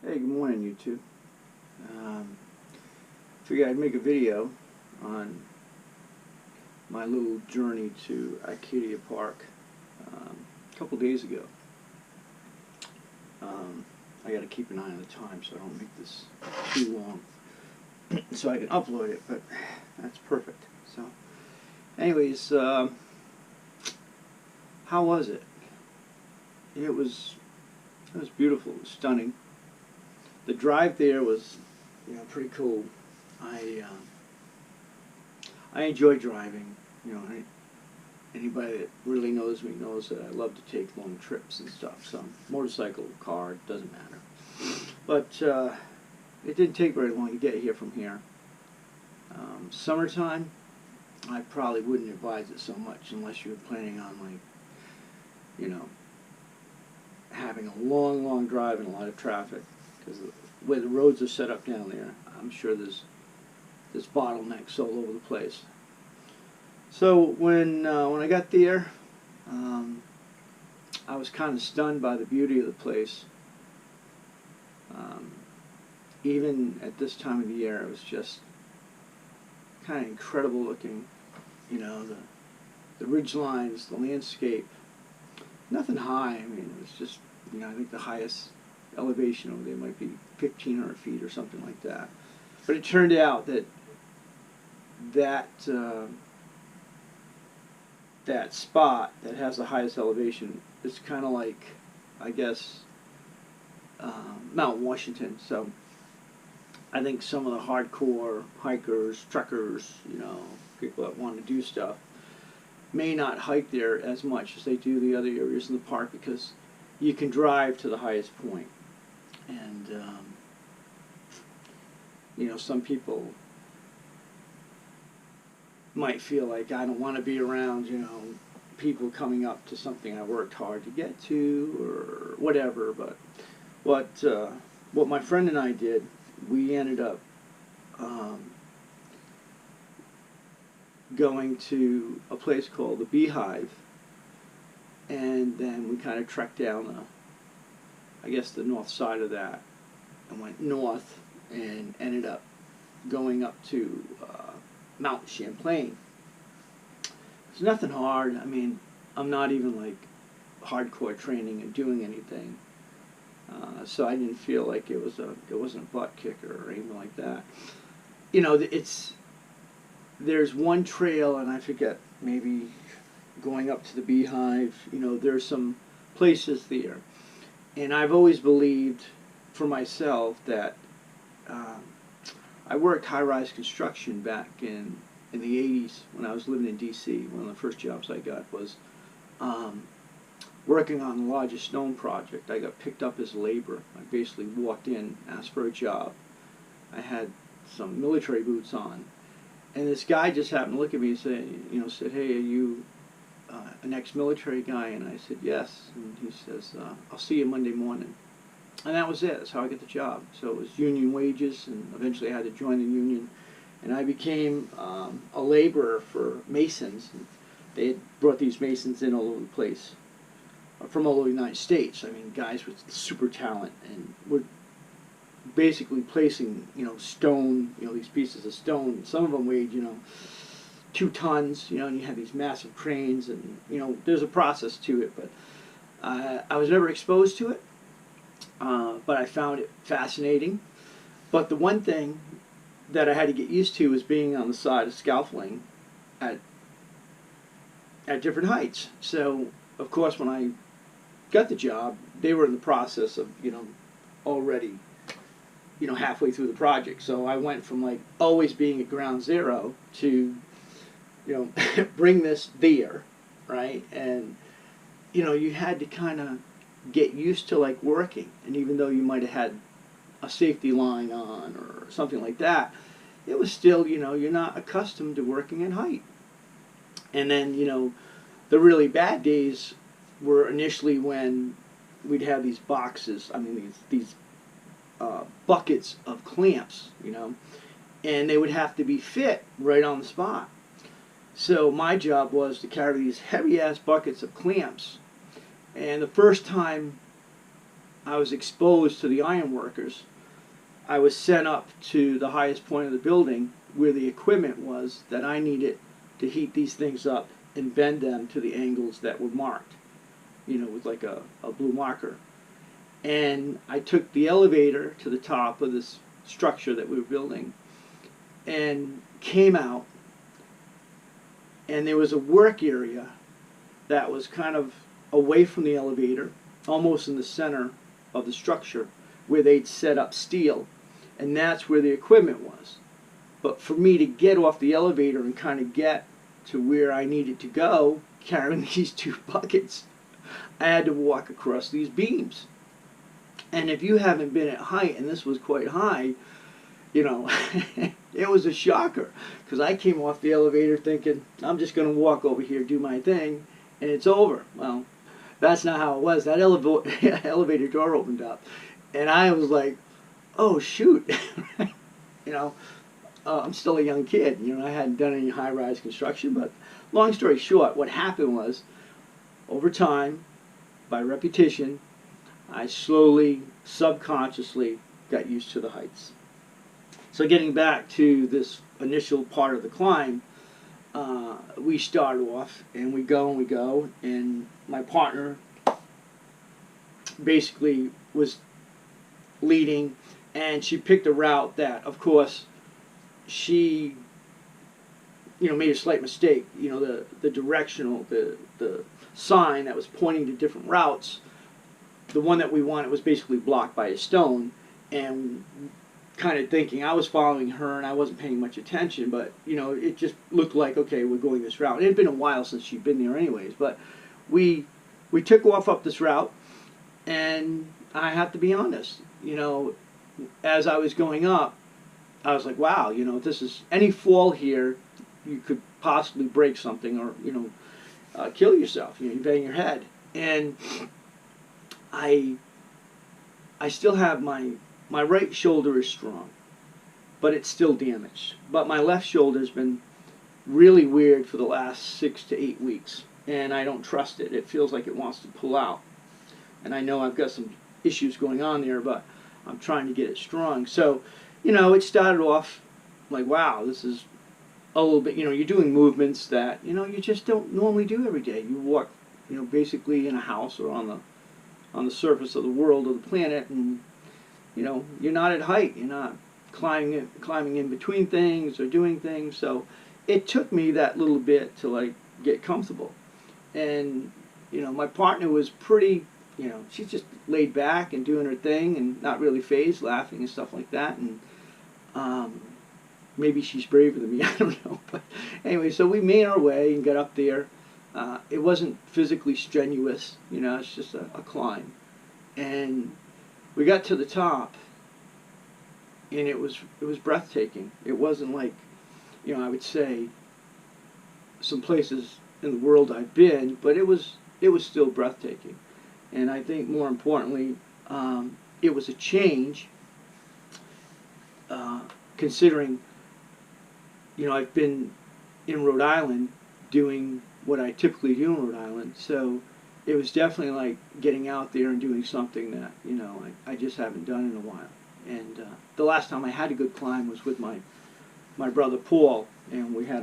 Hey, good morning, YouTube. Figured I'd make a video on my little journey to Acadia Park a couple days ago. I got to keep an eye on the time so I don't make this too long so I can upload it, but that's perfect. So, anyways, how was it? It was beautiful. It was stunning. The drive there was, pretty cool. I enjoy driving. Anybody that really knows me knows that I love to take long trips and stuff. So motorcycle, car, doesn't matter. But it didn't take very long to get here from here. Summertime, I probably wouldn't advise it so much unless you're planning on having a long, long drive and a lot of traffic. Because the way the roads are set up down there, I'm sure there's bottlenecks all over the place. So when I got there, I was kind of stunned by the beauty of the place. Even at this time of the year, it was just kind of incredible looking. The ridge lines, the landscape. Nothing high. I mean, it was just, I think the highest elevation over there might be 1,500 feet or something like that. But it turned out that that spot that has the highest elevation is kind of like, I guess, Mount Washington. So I think some of the hardcore hikers, trekkers, people that want to do stuff may not hike there as much as they do the other areas in the park because you can drive to the highest point. And, some people might feel like I don't want to be around, people coming up to something I worked hard to get to or whatever. But what my friend and I did, we ended up going to a place called the Beehive, and then we kind of trekked down the north side of that and went north and ended up going up to Mount Champlain. It's nothing hard. I mean, I'm not even like hardcore training and doing anything, so I didn't feel like it wasn't a butt kicker or anything like that. There's one trail, and I forget, maybe going up to the Beehive. There's some places there, and I've always believed for myself that I worked high-rise construction back in the 80s when I was living in D.C. One of the first jobs I got was working on the largest stone project. I got picked up as a laborer. I basically walked in, asked for a job. I had some military boots on, and this guy just happened to look at me and said, "Hey, are you an ex-military guy?" And I said, "Yes." And he says, "I'll see you Monday morning." And that was it. That's how I got the job. So it was union wages, and eventually I had to join the union. And I became a laborer for masons. And they had brought these masons in all over the place, from all over the United States. I mean, guys with super talent, and were basically placing, stone, these pieces of stone. Some of them weighed, 2 tons, and you had these massive cranes, and, there's a process to it. But I was never exposed to it. But I found it fascinating. But the one thing that I had to get used to was being on the side of scaffolding at different heights. So, of course, when I got the job, they were in the process of, already, halfway through the project. So I went from, like, always being at ground zero to, bring this there, right? And, you had to kind of get used to like working, and even though you might have had a safety line on or something like that, it was still, you're not accustomed to working at height. And then, the really bad days were initially when we'd have these boxes, these buckets of clamps, and they would have to be fit right on the spot. So my job was to carry these heavy ass buckets of clamps. And the first time I was exposed to the iron workers. I was sent up to the highest point of the building where the equipment was that I needed to heat these things up and bend them to the angles that were marked, with like a blue marker. And I took the elevator to the top of this structure that we were building and came out, and there was a work area that was kind of away from the elevator, almost in the center of the structure, where they'd set up steel, and that's where the equipment was. But for me to get off the elevator and kind of get to where I needed to go, carrying these 2 buckets, I had to walk across these beams. And if you haven't been at height, and this was quite high, it was a shocker, because I came off the elevator thinking, I'm just going to walk over here, do my thing, and it's over. Well, that's not how it was. That elevator door opened up, and I was like, oh, shoot. I'm still a young kid. I hadn't done any high-rise construction, but long story short, what happened was, over time, by repetition, I slowly, subconsciously got used to the heights. So getting back to this initial part of the climb, we start off and we go, and my partner basically was leading, and she picked a route that, of course, she made a slight mistake. The directional, the sign that was pointing to different routes, the one that we wanted was basically blocked by a stone, and kind of thinking I was following her and I wasn't paying much attention, but it just looked like, okay, we're going this route. It had been a while since she'd been there anyways, but we took off up this route, and I have to be honest, as I was going up, I was like, wow, this is, any fall here, you could possibly break something or, kill yourself, you bang your head. And I still have my right shoulder is strong, but it's still damaged. But my left shoulder's been really weird for the last 6 to 8 weeks, and I don't trust it. It feels like it wants to pull out. And I know I've got some issues going on there, but I'm trying to get it strong. So, it started off like, wow, this is a little bit, you're doing movements that, you just don't normally do every day. You walk, basically in a house or on the surface of the world or the planet, and you're not at height. You're not climbing in between things or doing things. So it took me that little bit to get comfortable. And my partner was pretty, she's just laid back and doing her thing and not really phased, laughing and stuff like that. And maybe she's braver than me, I don't know. But anyway, so we made our way and got up there. It wasn't physically strenuous, it's just a climb. And we got to the top, and it was breathtaking. It wasn't like, I would say, some places in the world I've been, but it was still breathtaking. And I think more importantly, it was a change, considering, I've been in Rhode Island doing what I typically do in Rhode Island, so it was definitely like getting out there and doing something that I just haven't done in a while. And the last time I had a good climb was with my brother Paul, and we had